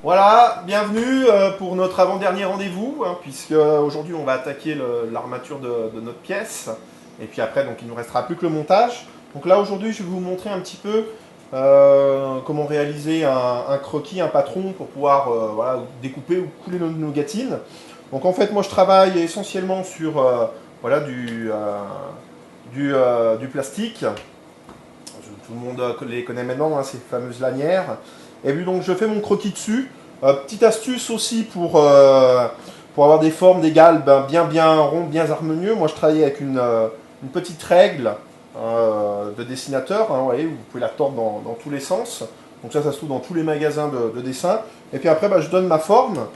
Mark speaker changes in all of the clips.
Speaker 1: Voilà, bienvenue pour notre avant-dernier rendez-vous, puisque aujourd'hui on va attaquer l'armature de notre pièce. Et puis après, donc, il ne nous restera plus que le montage. Donc là, aujourd'hui, je vais vous montrer un petit peu comment réaliser un croquis, un patron pour pouvoir voilà, découper ou couler nos gatines. Donc en fait, moi je travaille essentiellement sur voilà, du plastique. Tout le monde les connaît maintenant, ces fameuses lanières. Et puis donc je fais mon croquis dessus. Petite astuce aussi pour avoir des formes, des galbes bien ronds, bien harmonieux. Moi je travaille avec une petite règle de dessinateur. Vous voyez, vous pouvez la tordre dans tous les sens. Donc ça se trouve dans tous les magasins de dessin. Et puis après, je donne ma forme.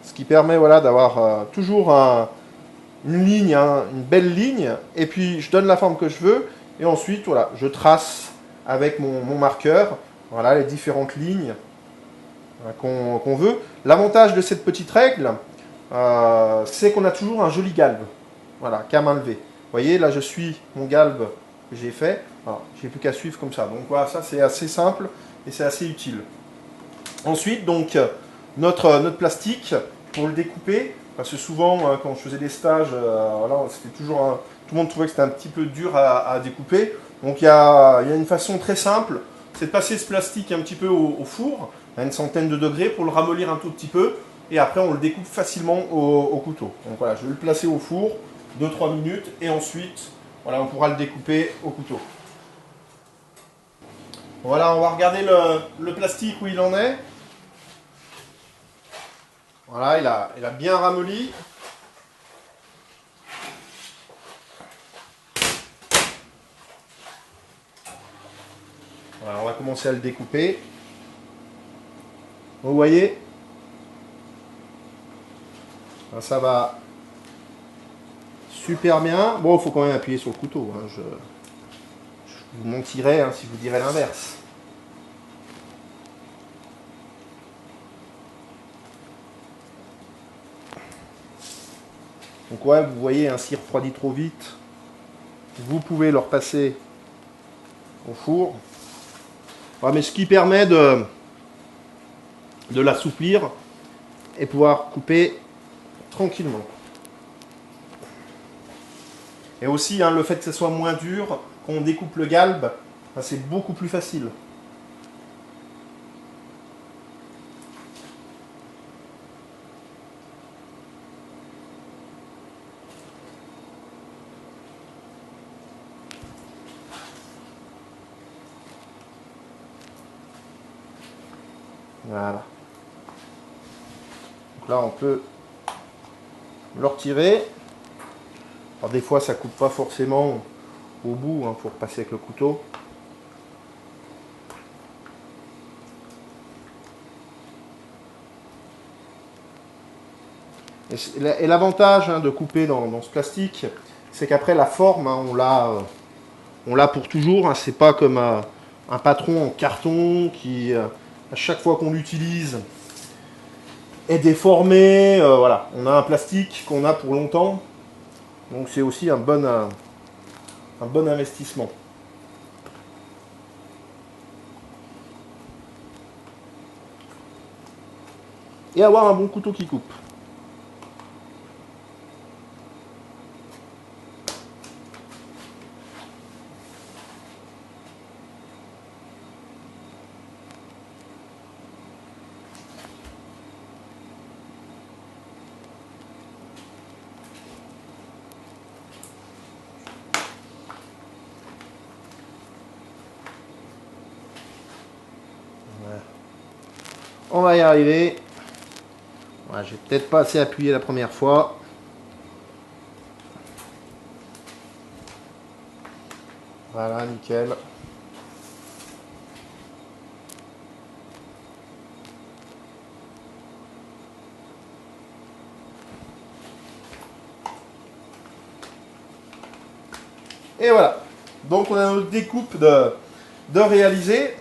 Speaker 1: Ce qui permet voilà, d'avoir toujours une ligne, une belle ligne. Et puis je donne la forme que je veux. Et ensuite, voilà, je trace avec mon marqueur voilà, les différentes lignes qu'on veut. L'avantage de cette petite règle, c'est qu'on a toujours un joli galbe. Voilà, qu'à main levée. Vous voyez, là, je suis mon galbe que j'ai fait. J'ai plus qu'à suivre comme ça. Donc voilà, ça, c'est assez simple et c'est assez utile. Ensuite, donc, notre plastique, pour le découper, parce que souvent, quand je faisais des stages, voilà, c'était toujours tout le monde trouvait que c'était un petit peu dur à découper. Donc il y a une façon très simple, c'est de passer ce plastique un petit peu au four, à une centaine de degrés, pour le ramollir un tout petit peu, et après on le découpe facilement au couteau. Donc voilà, je vais le placer au four, 2-3 minutes, et ensuite, voilà, on pourra le découper au couteau. Voilà, on va regarder le plastique où il en est. Voilà, il a bien ramolli. Voilà, on va commencer à le découper. Vous voyez, ça va super bien. Bon, il faut quand même appuyer sur le couteau. Je vous mentirais si je vous dirais l'inverse. Donc ouais, vous voyez, s'il refroidit trop vite, vous pouvez le repasser au four. Ouais, mais ce qui permet de l'assouplir et pouvoir couper tranquillement. Et aussi, le fait que ce soit moins dur, quand on découpe le galbe, c'est beaucoup plus facile. Voilà. Donc là, on peut le retirer. Alors des fois, ça coupe pas forcément au bout, faut repasser avec le couteau. Et l'avantage de couper dans ce plastique, c'est qu'après la forme, on l'a pour toujours. C'est pas comme un patron en carton qui, à chaque fois qu'on l'utilise, est déformé. Voilà, on a un plastique qu'on a pour longtemps. Donc c'est aussi un bon investissement. Et avoir un bon couteau qui coupe. On va y arriver. Voilà, j'ai peut-être pas assez appuyé la première fois. Voilà, nickel. Et voilà. Donc on a notre découpe de réaliser.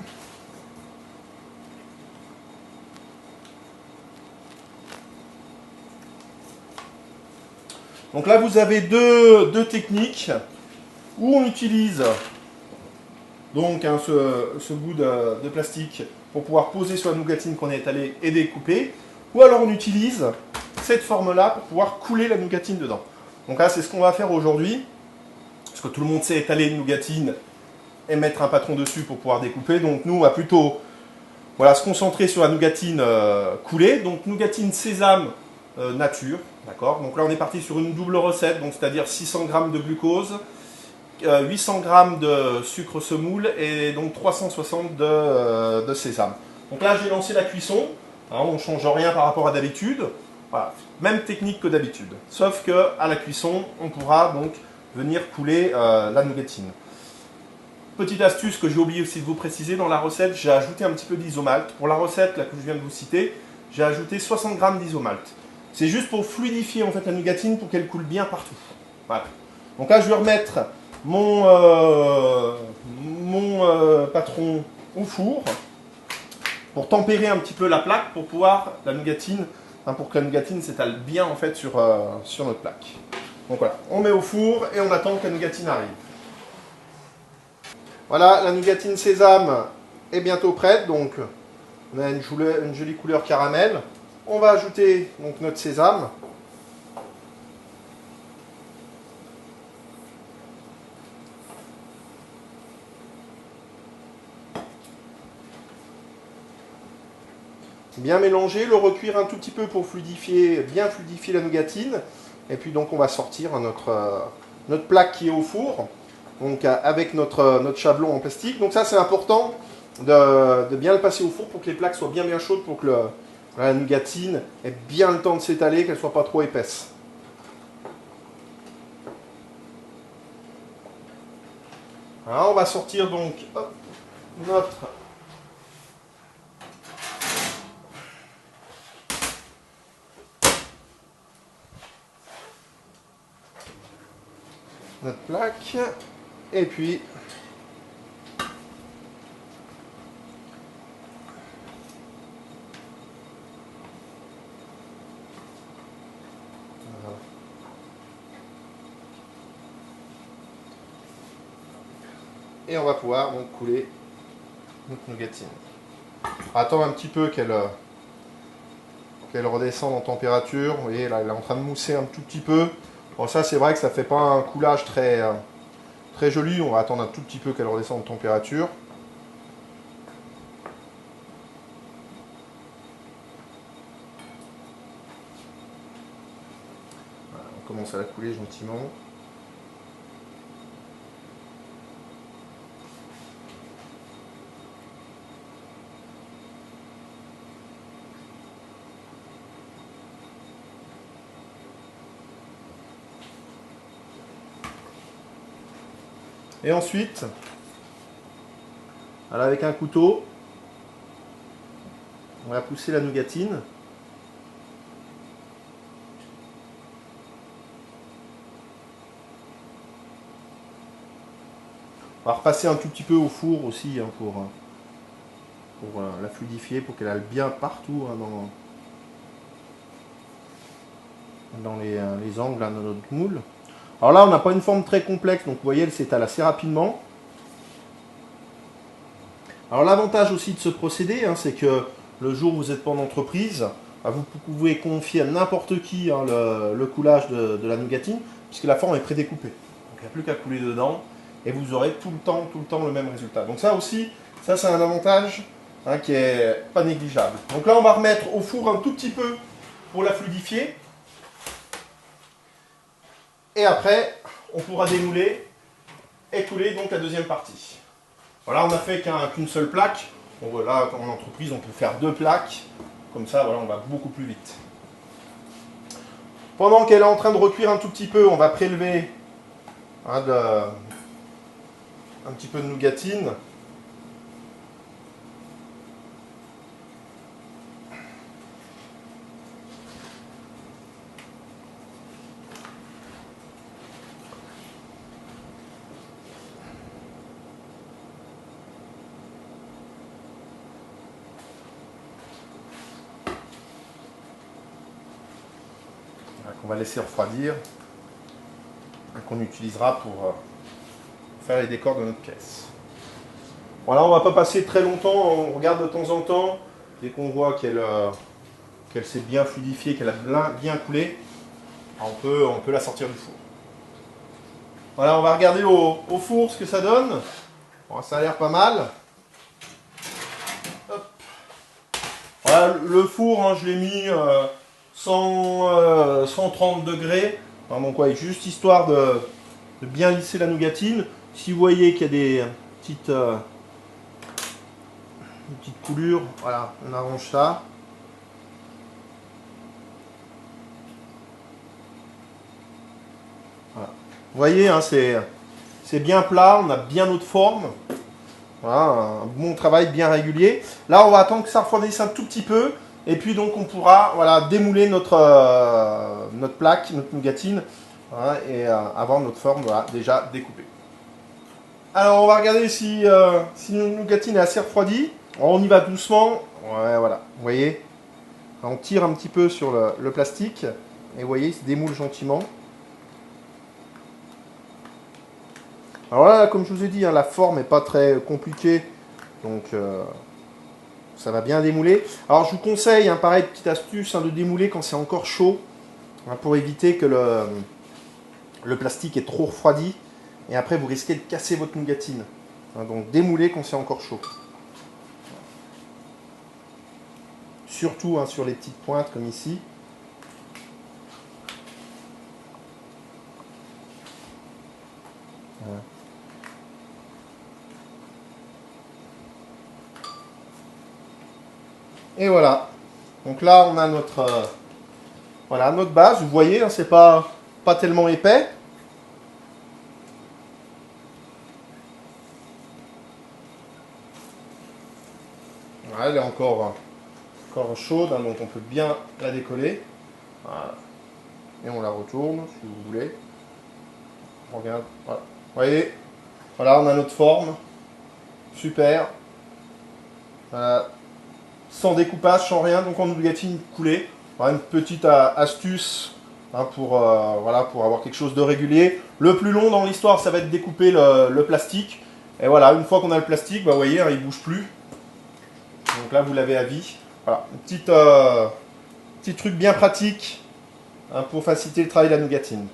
Speaker 1: Donc là, vous avez deux techniques où on utilise donc ce bout de plastique pour pouvoir poser sur la nougatine qu'on a étalée et découper. Ou alors on utilise cette forme-là pour pouvoir couler la nougatine dedans. Donc là, c'est ce qu'on va faire aujourd'hui. Parce que tout le monde sait étaler une nougatine et mettre un patron dessus pour pouvoir découper. Donc nous, on va plutôt se concentrer sur la nougatine coulée. Donc nougatine sésame nature. D'accord. Donc là, on est parti sur une double recette, donc c'est-à-dire 600 g de glucose, 800 g de sucre semoule et donc 360 de sésame. Donc là, j'ai lancé la cuisson. Hein, on ne change rien par rapport à d'habitude. Voilà. Même technique que d'habitude. Sauf qu'à la cuisson, on pourra donc venir couler la nougatine. Petite astuce que j'ai oublié aussi de vous préciser, dans la recette, j'ai ajouté un petit peu d'isomalte. Pour la recette là, que je viens de vous citer, j'ai ajouté 60 g d'isomalte. C'est juste pour fluidifier en fait la nougatine pour qu'elle coule bien partout. Voilà. Donc là, je vais remettre mon patron au four pour tempérer un petit peu la plaque pour pouvoir la nougatine, pour que la nougatine s'étale bien en fait sur notre plaque. Donc voilà, on met au four et on attend que la nougatine arrive. Voilà, la nougatine sésame est bientôt prête, donc on a une jolie couleur caramel. On va ajouter donc notre sésame. Bien mélanger, le recuire un tout petit peu pour bien fluidifier la nougatine. Et puis donc on va sortir notre plaque qui est au four, donc avec notre chablon en plastique. Donc ça c'est important de bien le passer au four pour que les plaques soient bien chaudes, pour que la nougatine ait bien le temps de s'étaler, qu'elle ne soit pas trop épaisse. Alors on va sortir donc notre plaque et puis voilà. Et on va pouvoir donc couler notre nougatine. Attends un petit peu qu'elle redescende en température. Vous voyez là, elle est en train de mousser un tout petit peu. Bon, ça c'est vrai que ça fait pas un coulage très joli. On va attendre un tout petit peu qu'elle redescende en température. Voilà, on commence à la couler gentiment. Et ensuite, voilà, avec un couteau, on va pousser la nougatine. On va repasser un tout petit peu au four aussi hein, pour la fluidifier, pour qu'elle aille bien partout hein, dans les angles hein, de notre moule. Alors là, on n'a pas une forme très complexe, donc vous voyez, elle s'étale assez rapidement. Alors l'avantage aussi de ce procédé, hein, c'est que le jour où vous n'êtes pas en entreprise, vous pouvez confier à n'importe qui hein, le coulage de la nougatine, puisque la forme est prédécoupée. Donc il n'y a plus qu'à couler dedans, et vous aurez tout le temps le même résultat. Donc ça aussi, ça c'est un avantage hein, qui est pas négligeable. Donc là, on va remettre au four un tout petit peu pour la fluidifier. Et après, on pourra démouler et couler donc la deuxième partie. Voilà, on n'a fait qu'une seule plaque. Donc voilà, en entreprise, on peut faire 2 plaques. Comme ça, voilà, on va beaucoup plus vite. Pendant qu'elle est en train de recuire un tout petit peu, on va prélever hein, un petit peu de nougatine. Qu'on va laisser refroidir et qu'on utilisera pour faire les décors de notre pièce. Voilà, on va pas passer très longtemps, on regarde de temps en temps, dès qu'on voit qu'elle s'est bien fluidifiée, qu'elle a bien coulé, on peut la sortir du four. Voilà, on va regarder au four ce que ça donne. Bon, ça a l'air pas mal. Hop. Voilà, le four, hein, je l'ai mis 130 degrés. Enfin, donc, ouais, juste histoire de bien lisser la nougatine. Si vous voyez qu'il y a des petites coulures, voilà, on arrange ça. Voilà. Vous voyez, hein, c'est bien plat, on a bien notre forme. Voilà, un bon travail bien régulier. Là, on va attendre que ça refroidisse un tout petit peu. Et puis donc, on pourra voilà, démouler notre plaque, notre nougatine. Voilà, et avoir notre forme voilà, déjà découpée. Alors, on va regarder si notre nougatine est assez refroidie. Alors, on y va doucement. Ouais, voilà. Vous voyez, on tire un petit peu sur le plastique. Et vous voyez, il se démoule gentiment. Alors là, comme je vous ai dit, hein, la forme n'est pas très compliquée, donc ça va bien démouler. Alors je vous conseille, hein, pareil, petite astuce, hein, de démouler quand c'est encore chaud, hein, pour éviter que le plastique est trop refroidi, et après vous risquez de casser votre nougatine. Hein, donc démouler quand c'est encore chaud. Surtout hein, sur les petites pointes comme ici. Voilà. Et voilà. Donc là, on a voilà, notre base. Vous voyez, hein, c'est pas tellement épais. Voilà, elle est encore chaude, hein, donc on peut bien la décoller. Voilà. Et on la retourne, si vous voulez. On regarde. Voilà. Vous voyez, voilà, on a notre forme. Super. Voilà. Sans découpage, sans rien, donc en nougatine coulée. Voilà, une petite astuce hein, voilà, pour avoir quelque chose de régulier. Le plus long dans l'histoire, ça va être découper le plastique. Et voilà, une fois qu'on a le plastique, bah, vous voyez, hein, il ne bouge plus. Donc là, vous l'avez à vie. Voilà, petit truc bien pratique hein, pour faciliter le travail de la nougatine.